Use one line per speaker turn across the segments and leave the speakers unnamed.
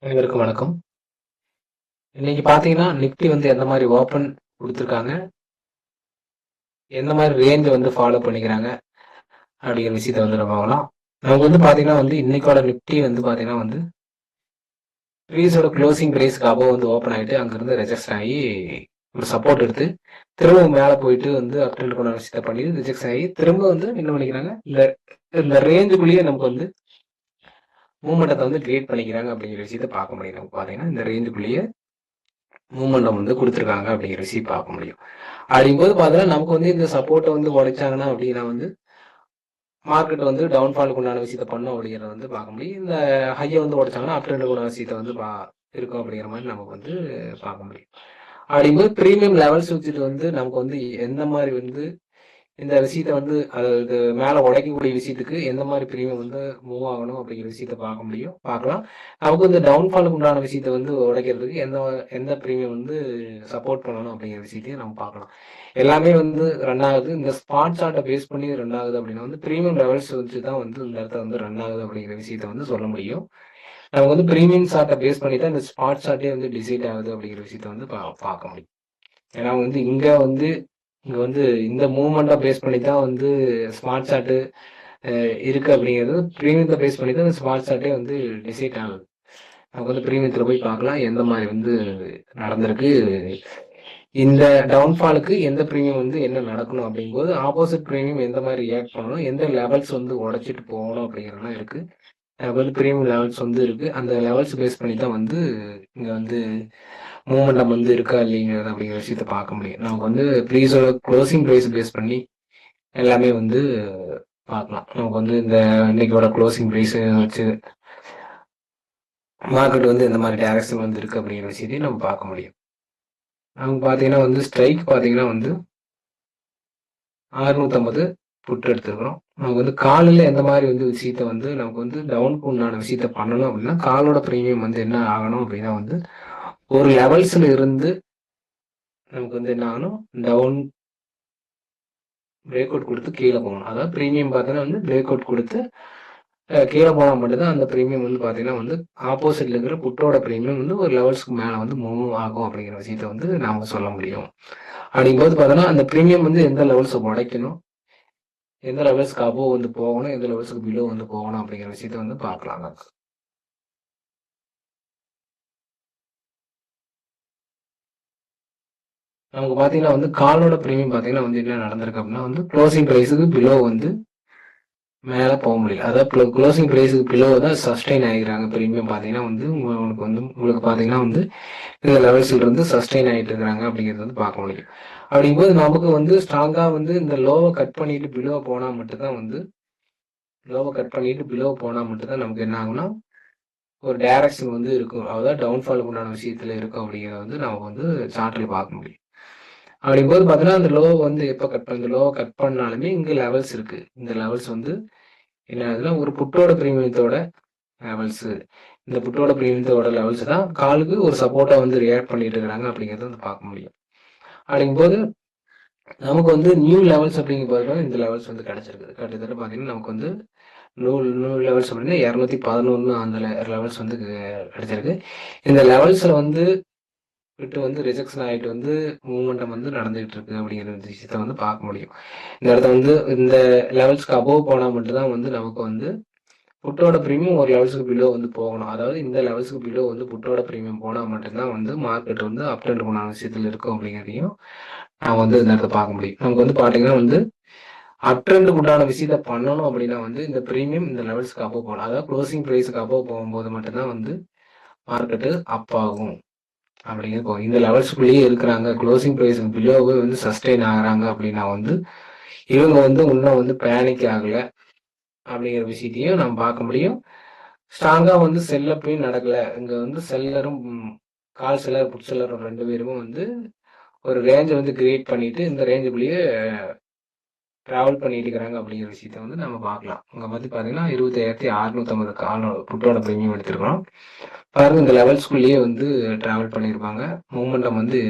அனைவருக்கும் வணக்கம். இன்னைக்கு பார்த்தீங்கன்னா, நிஃப்டி வந்து எந்த மாரி ஓப்பன் குடுத்துருக்காங்க, எந்த மாரி ரேஞ்ச் வந்து ஃபாலோ பண்ணிக்கிறாங்க அப்படிங்கிற விஷயத்த வந்து நம்ம பார்க்கலாம். நமக்கு வந்து பார்த்தீங்கன்னா இன்னைக்கோட நிஃப்டி வந்து பார்த்தீங்கன்னா ப்ரீஸோட க்ளோசிங் பிரைஸ்க்கு அபோவ் வந்து ஓப்பன் ஆயிட்டு, அங்கிருந்து ரிஜெக்ஷன் ஆகி ஒரு சப்போர்ட் எடுத்து, திரும்பவும் மேல போயிட்டு அப் ட்ரெண்ட் கொண்ட விஷயத்த பண்ணி ரிஜெக்ஷன் ஆகி, திரும்ப என்ன பண்ணிக்கிறாங்க, இந்த இந்த ரேஞ்சுக்குள்ளேயே நமக்கு மூவ்மெண்டத்த கிரியேட் பண்ணிக்கிறாங்க அப்படிங்கிற விஷயத்த பார்க்க முடியும். நமக்கு பார்த்தீங்கன்னா, இந்த ரேஞ்சுக்குள்ளேயே மூவ்மெண்டம் குடுத்துருக்காங்க அப்படிங்கிற விஷயம் பார்க்க முடியும். அப்படிங்கும்போது பார்த்தீங்கன்னா, நமக்கு இந்த சப்போர்ட்ட உடைச்சாங்கன்னா அப்படின்னா மார்க்கெட் டவுன்ஃபாலுக்கு உண்டான விஷயத்த பண்ணும் அப்படிங்கிறத பார்க்க முடியும். இந்த ஹைய உடைச்சாங்கன்னா அப் ட்ரெண்டுக்கு உண்டான விஷயத்த இருக்கும் அப்படிங்கிற மாரி நமக்கு பார்க்க முடியும். அப்படிங்கும்போது பிரீமியம் லெவல்ஸ் வச்சுட்டு நமக்கு எந்த மாரி இந்த விஷயத்த அதாவது மேல உடைக்கக்கூடிய விஷயத்துக்கு எந்த மாரி பிரீமியம் மூவ் ஆகணும் அப்படிங்கிற விஷயத்த பார்க்க முடியும், பார்க்கலாம். நமக்கு டவுன்ஃபாலுக்கு உண்டான விஷயத்த உடைக்கிறதுக்கு எந்த எந்த பிரீமியம் சப்போர்ட் பண்ணணும் அப்படிங்கிற விஷயத்தையும் நம்ம பார்க்கலாம். எல்லாமே ரன் ஆகுது. இந்த ஸ்பாட் சார்ட்ட பேஸ் பண்ணி ரன் ஆகுது அப்படின்னா பிரீமியம் லெவல்ஸ் வச்சு தான் இந்த இடத்துல ரன் ஆகுது அப்படிங்கிற விஷயத்த சொல்ல முடியும். நமக்கு பிரீமியம் சார்ட்ட பேஸ் பண்ணி தான் இந்த ஸ்பாட் சார்ட்டே டிசைட் ஆகுது அப்படிங்கிற விஷயத்த பார்க்க முடியும். ஏன்னா இங்க இங்க இந்த மூவ்மெண்ட்டை பேஸ் பண்ணி தான் ஸ்மார்ட் சார்ட் இருக்கு அப்படிங்கிறது பிரீமியத்தை பேஸ் பண்ணி தான் ஸ்மார்ட் சார்ட்டே டிசைட் ஆகுது. நமக்கு பிரீமியத்தில் போய் பார்க்கலாம் எந்த மாதிரி நடந்திருக்கு, இந்த டவுன்ஃபாலுக்கு எந்த பிரீமியம் என்ன நடக்கணும் அப்படிங்கும்போது ஆப்போசிட் பிரீமியம் எந்த மாதிரி ரியாக்ட் பண்ணணும், எந்த லெவல்ஸ் உடைச்சிட்டு போகணும் அப்படிங்கிறதுலாம் இருக்கு. நமக்கு பிரீமியம் லெவல்ஸ் இருக்கு. அந்த லெவல்ஸ் பேஸ் பண்ணி தான் இங்க மூவ்மெண்டம் இருக்கா இல்லைங்கிறது அப்படிங்கிற விஷயத்த பார்க்க முடியும். நமக்கு ப்ரீஸோட க்ளோசிங் ப்ரைஸ் பேஸ் பண்ணி எல்லாமே பார்க்கலாம். நமக்கு இந்த இன்னைக்கோட க்ளோசிங் ப்ரைஸ் வச்சு மார்க்கெட் எந்த மாதிரி டைரக்ஷன் இருக்கு அப்படிங்கிற விஷயத்தையும் நம்ம பார்க்க முடியும். நமக்கு பார்த்தீங்கன்னா ஸ்ட்ரைக் பார்த்தீங்கன்னா 650 புட் எடுத்துருக்கிறோம். நமக்கு காலில் எந்த மாதிரி விஷயத்த நமக்கு டவுனுக்கு உண்டான விஷயத்த பண்ணணும் அப்படின்னா காலோட ப்ரீமியம் என்ன ஆகணும் அப்படின்னா ஒரு லெவல்ஸ்ல இருந்து நமக்கு என்ன ஆகணும், டவுன் பிரேக் அவுட் கொடுத்து கீழே போகணும். அதாவது ப்ரீமியம் பார்த்தீங்கன்னா பிரேக் அவுட் கொடுத்து கீழே போனால் மட்டும்தான் அந்த ப்ரீமியம் பார்த்தீங்கன்னா ஆப்போசிட்ல இருக்கிற புட்டோட ப்ரீமியம் ஒரு லெவல்ஸ்க்கு மேலே மூவ் ஆகும் அப்படிங்கிற விஷயத்த நாம சொல்ல முடியும். அப்படிங்கும்போது பார்த்தோன்னா அந்த ப்ரீமியம் எந்த லெவல்ஸை உடைக்கணும், எந்த லெவல்ஸ்க்கு அபோவ் போகணும், எந்த லெவல்ஸ்க்கு பிலோ போகணும் அப்படிங்கிற விஷயத்த பார்க்கலாங்க. நமக்கு பார்த்தீங்கன்னா காலோட ப்ரீமியம் பார்த்தீங்கன்னா என்ன நடந்திருக்கு அப்படின்னா க்ளோசிங் ப்ரைஸுக்கு பிலோ மேலே போக முடியல. அதாவது க்ளோசிங் ப்ரைஸுக்கு பிலோ தான் சஸ்டெயின் ஆகிக்கிறாங்க. ப்ரீமியம் பார்த்தீங்கன்னா உங்களுக்கு உங்களுக்கு பார்த்தீங்கன்னா இந்த லெவல்ஸ்ல இருந்து சஸ்டெயின் ஆகிட்டு இருக்கிறாங்க அப்படிங்கிறது பார்க்க முடியும். அப்படிங்கும்போது நமக்கு ஸ்ட்ராங்காக இந்த லோவை கட் பண்ணிட்டு பிலோ போனால் மட்டும்தான் லோவை கட் பண்ணிட்டு பிலோ போனால் மட்டும்தான் நமக்கு என்ன ஆகும்னா ஒரு டைரக்ஷன் இருக்கும். அதாவது டவுன்ஃபாலுக்கு உண்டான விஷயத்துல இருக்கும் அப்படிங்கிறத நம்ம சார்ட்டில் பார்க்க முடியும். அப்படிங்கும்போது பார்த்தீங்கன்னா அந்த லோ எப்போ கட் பண்ண, இந்த லோவை கட் பண்ணாலுமே இங்கே லெவல்ஸ் இருக்கு. இந்த லெவல்ஸ் என்ன ஆகுதுன்னா ஒரு புட்டோட பிரீமியத்தோட லெவல்ஸ், இந்த புட்டோட பிரீமியத்தோட லெவல்ஸ் தான் காலுக்கு ஒரு சப்போர்ட்டா ரியாக்ட் பண்ணிட்டு இருக்கிறாங்க அப்படிங்கிறத பார்க்க முடியும். அப்படிங்கும்போது நமக்கு நியூ லெவல்ஸ் அப்படிங்கிறது இந்த லெவல்ஸ் கிடைச்சிருக்கு. கிட்டத்தட்ட பார்த்தீங்கன்னா நமக்கு நியூ நியூ லெவல்ஸ் அப்படின்னா 211 அந்த லெவல்ஸ் கிடைச்சிருக்கு. இந்த லெவல்ஸ்ல விட்டு ரிஜெக்ஷன் ஆகிட்டு மூவ்மெண்டம் நடந்துகிட்டு இருக்கு அப்படிங்கிற விஷயத்த பார்க்க முடியும். இந்த இடத்த இந்த லெவல்ஸ்க்கு அபோவ் போனால் மட்டும்தான் நமக்கு புட்டோட பிரீமியம் ஒரு லெவல்ஸ்க்கு பிலோ போகணும். அதாவது இந்த லெவல்ஸ்க்கு பிலோ புட்டோட பிரீமியம் போனால் மட்டும்தான் மார்க்கெட் அப் ட்ரெண்ட் போன விஷயத்தில் இருக்கும் அப்படிங்கிறதையும் நான் இந்த இடத்த பார்க்க முடியும். நமக்கு பார்த்தீங்கன்னா அப் ட்ரெண்டுக்கு உண்டான விஷயத்த பண்ணணும் அப்படின்னா இந்த பிரீமியம் இந்த லெவல்ஸ்க்கு அபோவ் போகணும். அதாவது க்ளோசிங் ப்ரைஸுக்கு அபோவ் போகும்போது மட்டும்தான் மார்க்கெட்டு அப் ஆகும் அப்படிங்கிறது. இந்த லெவல்ஸ்குள்ளேயே இருக்கிறாங்க, க்ளோசிங் ப்ரைஸுக்கு பிலோவே சஸ்டெயின் ஆகுறாங்க அப்படின்னா இவங்க இன்னும் பேனிக் ஆகல அப்படிங்கிற விஷயத்தையும் நம்ம பார்க்க முடியும். ஸ்ட்ராங்கா செல்ல போய் நடக்கல. இங்க செல்லரும் கால் செல்லர் புட் செல்லர் 2 பேருமே ஒரு ரேஞ்சை கிரியேட் பண்ணிட்டு இந்த ரேஞ்சுக்குள்ளேயே டிராவல் பண்ணிட்டு இருக்கிறாங்க அப்படிங்கிற விஷயத்த நம்ம பார்க்கலாம். இங்க பார்த்தீங்கன்னா 25,650 கால் புட்டோட பிரீமியம் எடுத்திருக்கிறோம். பாருங்க இந்த லெவல்ஸ்குள்ளேயே டிராவல் பண்ணியிருப்பாங்க. மூவ்மெண்டம்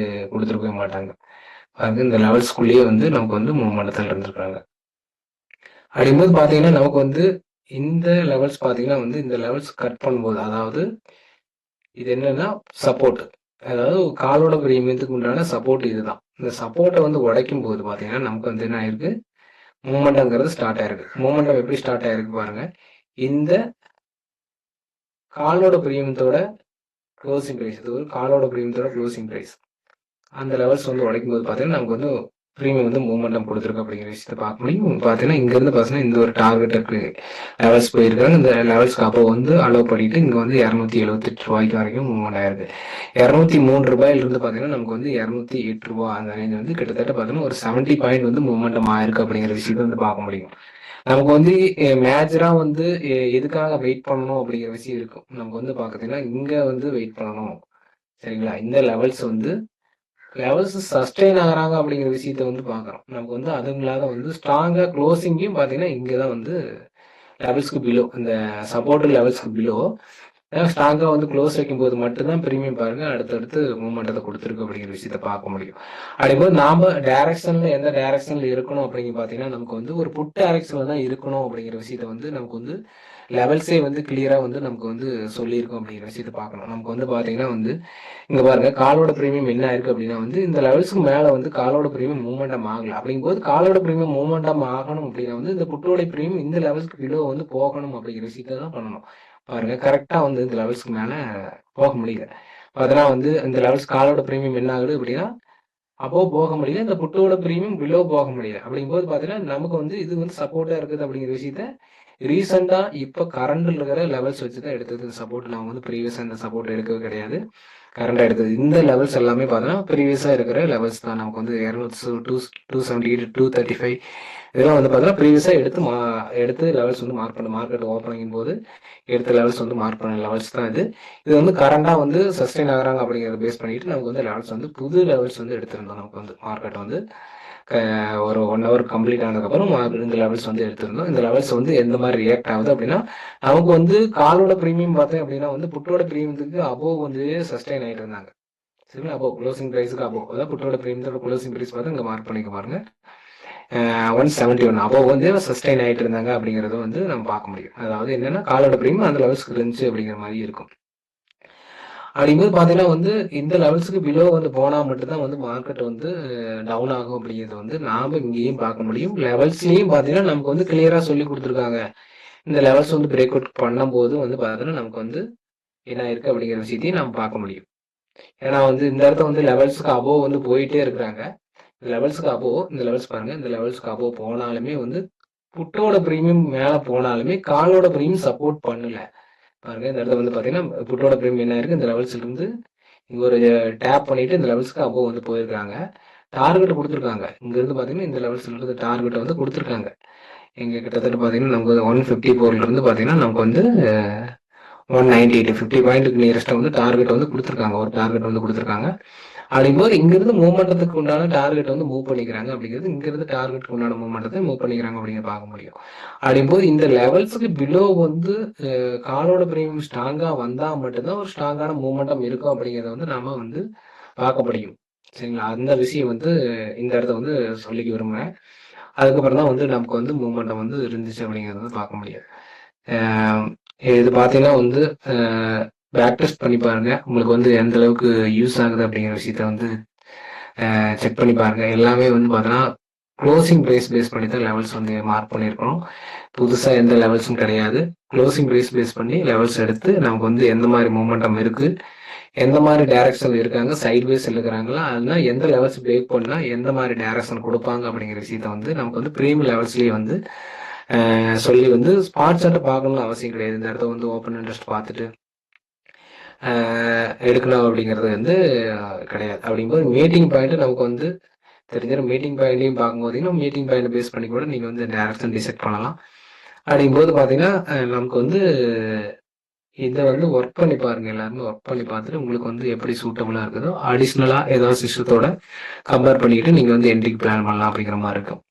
கொடுத்துருக்கவே மாட்டாங்க. பாருங்க இந்த லெவல்ஸ்குள்ளேயே நமக்கு மூவ்மெண்டத்தில் இருந்திருக்காங்க. அப்படிங்கும்போது பார்த்தீங்கன்னா நமக்கு இந்த லெவல்ஸ் பார்த்தீங்கன்னா இந்த லெவல்ஸ் கட் பண்ணும்போது, அதாவது இது என்னன்னா சப்போர்ட். அதாவது காலோட பிரீமியத்துக்கு உண்டான சப்போர்ட் இதுதான். இந்த சப்போர்ட்டை வந்து உடைக்கும் போது பார்த்தீங்கன்னா நமக்கு வந்து என்ன ஆயிருக்கு, மூமெண்டம்ங்கிறது ஸ்டார்ட் ஆயிருக்கு. மூமெண்டம் எப்படி ஸ்டார்ட் ஆயிருக்கு பாருங்க. இந்த காலோட பிரீமியத்தோட க்ளோசிங் பிரைஸ், இது ஒரு காலோட பிரீமியத்தோட க்ளோசிங் பிரைஸ், அந்த லெவல்ஸ் வந்து உடைக்கும் போது பார்த்தீங்கன்னா நமக்கு வந்து ப்ரீமியம் வந்து மூமெண்டம் கொடுத்துருக்கு அப்படிங்கிற விஷயத்தை பார்க்க முடியும். பார்த்தீங்கன்னா இங்கேருந்து பார்த்தீங்கன்னா இந்த ஒரு டார்கெட் இருக்கு, லெவல்ஸ் போயிருக்காங்க. இந்த லெவல்ஸ்க்கு அப்போ வந்து அலோவ் பண்ணிட்டு இங்கே வந்து 278 ரூபாய்க்கு வரைக்கும் மூவ்மெண்ட் ஆயிருக்கு. 203 ரூபாயிலிருந்து பார்த்தீங்கன்னா நமக்கு வந்து 208 ரூபா அந்த ரேஞ்ச் வந்து கிட்டத்தட்ட பார்த்தீங்கன்னா ஒரு 70 பாயிண்ட் வந்து மூவ்மெண்டம் ஆயிருக்கு அப்படிங்கிற விஷயத்தை வந்து பார்க்க முடியும். நமக்கு வந்து மேஜரா வந்து எதுக்காக வெயிட் பண்ணணும் அப்படிங்கிற விஷயம் இருக்கும். நமக்கு வந்து பார்த்தீங்கன்னா இங்க வந்து வெயிட் பண்ணணும், சரிங்களா? இந்த லெவல்ஸ் சஸ்டெயின் ஆகுறாங்க அப்படிங்கிற விஷயத்த வந்து பார்க்குறோம். நமக்கு வந்து அதுவும் இல்லாத வந்து ஸ்ட்ராங்காக க்ளோசிங்கையும் பார்த்தீங்கன்னா இங்கே தான் வந்து லெவல்ஸ்க்கு பிலோ, இந்த சப்போர்ட் லெவல்ஸ்க்கு பிலோ ஸ்ட்ராங்காக வந்து க்ளோஸ் வைக்கும்போது மட்டும்தான் ப்ரீமியம் பாருங்க அடுத்தடுத்து மூவ்மெண்ட்டை கொடுத்துருக்கு அப்படிங்கிற விஷயத்த பார்க்க முடியும். அப்படிங்கும்போது நாம டைரக்ஷன்ல எந்த டைரக்ஷன்ல இருக்கணும் அப்படிங்க பார்த்தீங்கன்னா நமக்கு வந்து ஒரு புட் டைரக்ஷன்ல தான் இருக்கணும் அப்படிங்கிற விஷயத்த வந்து நமக்கு வந்து லெவல்ஸே வந்து கிளியரா வந்து நமக்கு வந்து சொல்லியிருக்கோம் அப்படிங்கிற விஷயத்த பார்க்கணும். நமக்கு வந்து பார்த்தீங்கன்னா வந்து இங்க பாருங்க காலோட பிரீமியம் என்ன ஆயிருக்கு அப்படின்னா வந்து இந்த லெவல்ஸ்க்கு மேல வந்து காலோட பிரீமியம் மூவ்மெண்டம் ஆகல. அப்படிங்கும்போது காலோட பிரீமியம் மூவ்மெண்டம் ஆகணும் அப்படின்னா வந்து இந்த புட்டோட பிரீமியம் இந்த லெவல்ஸ்க்கு பிலோ வந்து போகணும் அப்படிங்கிற விஷயத்த தான் பண்ணணும். பாருங்க கரெக்டா வந்து இந்த லெவல்ஸ்க்கு மேல போக முடியல. பார்த்தீங்கன்னா வந்து இந்த லெவல்ஸ் காலோட பிரீமியம் என்ன ஆகுது அப்படின்னா அப்போ போக முடியல, இந்த புட்டோட பிரீமியம் பிலோ போக முடியல. அப்படிங்கும்போது பார்த்தீங்கன்னா நமக்கு வந்து இது வந்து சப்போர்ட்டா இருக்குது அப்படிங்கிற விஷயத்த ரீசெண்டா இப்ப கரண்ட்ல இருக்கிற லெவல்ஸ் வச்சு தான் எடுத்தது சப்போர்ட். நான் வந்து ப்ரீவியஸா இந்த சப்போர்ட் எடுக்கவே கிடையாது. கரண்டா எடுத்தது இந்த லெவல்ஸ் எல்லாமே பார்த்தீங்கன்னா ப்ரீவியஸா இருக்கிற லெவல்ஸ் தான். நமக்கு வந்து 278 235 இதெல்லாம் வந்து பார்த்தீங்கன்னா ப்ரீவியஸா எடுத்து லெவல்ஸ் வந்து மார்க் பண்ண மார்க்கெட் ஓப்பனிங் போது எடுத்த லெவல்ஸ் வந்து மார்க் பண்ண லெவல்ஸ் தான் இது. இது வந்து கரண்டா வந்து சஸ்டெயின் ஆகுறாங்க அப்படிங்கிறத பேஸ் பண்ணிட்டு நமக்கு வந்து லெவல்ஸ் வந்து புது லெவல்ஸ் வந்து எடுத்திருந்தோம். நமக்கு வந்து மார்க்கெட் வந்து ஒரு 1 ஹவர் கம்ப்ளீட் ஆனதுக்கப்புறம் இந்த லெவல்ஸ் வந்து எடுத்திருந்தோம். இந்த லெவல்ஸ் வந்து எந்த மாதிரி ரியாக்ட் ஆகுது அப்படின்னா நமக்கு வந்து காலோட ப்ரீமியம் பார்த்தேன் அப்படின்னா வந்து புட்டோட ப்ரீமியத்துக்கு அபோவ் வந்து சஸ்டெயின் ஆகிட்டு இருந்தாங்க. சரிங்களா? அபோவ் க்ளோசிங் ப்ரைஸுக்கு அபோவ், அதாவது புட்டோட ப்ரீமியத்தோட க்ளோசிங் ப்ரைஸ் பார்த்து இங்கே மார்க் பண்ணிக்க பாருங்க 171 அபோவ் வந்து சஸ்டெயின் ஆகிட்டு இருந்தாங்க அப்படிங்கிறத வந்து நம்ம பார்க்க முடியும். அதாவது என்னன்னா காலோட ப்ரீமியம் அந்த லெவல்ஸ்க்கு இருந்துச்சு அப்படிங்கிற மாதிரி இருக்கும். அப்படிங்கும்போது பார்த்தீங்கன்னா வந்து இந்த லெவல்ஸுக்கு பிலோ வந்து போனால் மட்டும்தான் வந்து மார்க்கெட் வந்து டவுன் ஆகும் அப்படிங்கிறது வந்து நாம் இங்கேயும் பார்க்க முடியும். லெவல்ஸ்லேயும் பார்த்தீங்கன்னா நமக்கு வந்து கிளியராக சொல்லி கொடுத்துருக்காங்க. இந்த லெவல்ஸ் வந்து பிரேக் அவுட் பண்ணும்போது வந்து பார்த்தீங்கன்னா நமக்கு வந்து என்ன இருக்குது அப்படிங்கிற விஷயத்தையும் நம்ம பார்க்க முடியும். ஏன்னா வந்து இந்த இடத்த வந்து லெவல்ஸுக்கு அபோவ் வந்து போயிட்டே இருக்கிறாங்க. இந்த லெவல்ஸுக்கு அபோவ், இந்த லெவல்ஸ் பாருங்கள், இந்த லெவல்ஸுக்கு அபோவ் போனாலுமே வந்து புட்டோட ப்ரீமியம் மேலே போனாலுமே காலோட ப்ரீமியம் சப்போர்ட் பண்ணல. பாருங்க இந்த இடத்துல வந்து பார்த்தீங்கன்னா புட்டோட பிரீமியம் என்ன இருக்கு, இந்த லெவல்ஸ்ல இருந்து இங்க ஒரு டேப் பண்ணிட்டு இந்த லெவல்ஸ்க்கு அபோவ் வந்து போயிருக்காங்க. டார்கெட் கொடுத்துருக்காங்க. இங்க இருந்து பார்த்தீங்கன்னா இந்த லெவல்ஸ்ல இருந்து டார்கெட் வந்து கொடுத்துருக்காங்க. இங்க கிட்டத்தட்ட பார்த்தீங்கன்னா நமக்கு 154ல இருந்து பார்த்தீங்கன்னா நமக்கு வந்து 198 50 பாயிண்ட்டுக்கு நியரஸ்டா வந்து டார்கெட் வந்து கொடுத்துருக்காங்க. ஒரு டார்கெட் வந்து கொடுத்துருக்காங்க. அப்படிங்கும்போது இங்கிருந்து மூவ்மெண்டத்துக்கு உண்டான டார்கெட் வந்து மூவ் பண்ணிக்கிறாங்க அப்படிங்கிறது, இங்கிருந்து டார்கெட்டுக்கு உண்டான மூவ்மெண்டத்தை மூவ் பண்ணிக்கிறாங்க அப்படிங்கிற பார்க்க முடியும். அப்படிங்கும்போது இந்த லெவல்ஸுக்கு பிலோ வந்து காலோட பிரீமியம் ஸ்ட்ராங்கா வந்தா மட்டும்தான் ஒரு ஸ்ட்ராங்கான மூவ்மெண்டம் இருக்கும் அப்படிங்கிறத வந்து நாம வந்து பார்க்க முடியும். சரிங்களா? அந்த விஷயம் வந்து இந்த இடத்த வந்து சொல்லிக்க விரும்புகிறேன். அதுக்கப்புறம் தான் வந்து நமக்கு வந்து மூவ்மெண்டம் வந்து இருந்துச்சு அப்படிங்கிறத வந்து பார்க்க முடியும். இது பார்த்தீங்கன்னா வந்து பேக் டெஸ்ட் பண்ணி பாருங்க. உங்களுக்கு வந்து எந்த அளவுக்கு யூஸ் ஆகுது அப்படிங்கிற விஷயத்த வந்து செக் பண்ணி பாருங்க. எல்லாமே வந்து பார்த்தீங்கன்னா க்ளோசிங் ப்ரைஸ் பேஸ் பண்ணி தான் லெவல்ஸ் வந்து மார்க் பண்ணியிருக்கணும். புதுசாக எந்த லெவல்ஸும் கிடையாது. க்ளோசிங் ப்ரைஸ் பேஸ் பண்ணி லெவல்ஸ் எடுத்து நமக்கு வந்து எந்த மாதிரி மூமெண்டம் இருக்கு, எந்த மாதிரி டைரக்ஷன் இருக்காங்க, சைட் வேஸ் இருக்கிறாங்களா, அதெல்லாம் எந்த லெவல்ஸ் பிரேக் பண்ணா எந்த மாதிரி டைரக்ஷன் கொடுப்பாங்க அப்படிங்கிற விஷயத்த வந்து நமக்கு வந்து ப்ரீமியம் லெவல்ஸ்லேயே வந்து சொல்லி வந்து ஸ்பாட் சார்ட்டை பார்க்கணும்னு அவசியம் கிடையாது. இந்த இடத்த வந்து ஓப்பன் இன்ட்ரெஸ்ட் பார்த்துட்டு எடுக்கணும் அப்படிங்கிறது வந்து கிடையாது. அப்படிங்கும்போது மீட்டிங் பாயிண்ட் நமக்கு வந்து தெரிஞ்சிடும். மீட்டிங் பாயிண்ட்லையும் பார்க்கும்போது மீட்டிங் பாயிண்ட் பேஸ் பண்ணி கூட நீங்கள் வந்து டைரக்ஷன் டிசைட் பண்ணலாம். அப்படிங்கும்போது பார்த்தீங்கன்னா நமக்கு வந்து இதை வந்து ஒர்க் பண்ணி பாருங்க. எல்லாருமே ஒர்க் பண்ணி பார்த்துட்டு உங்களுக்கு வந்து எப்படி சூட்டபுளாக இருக்குதோ அடிஷ்னலாக ஏதாவது சிஸ்டத்தோட கம்பேர் பண்ணிக்கிட்டு நீங்கள் வந்து என்ட்ரிக்கு பிளான் பண்ணலாம் அப்படிங்கிற மாதிரி இருக்கும்.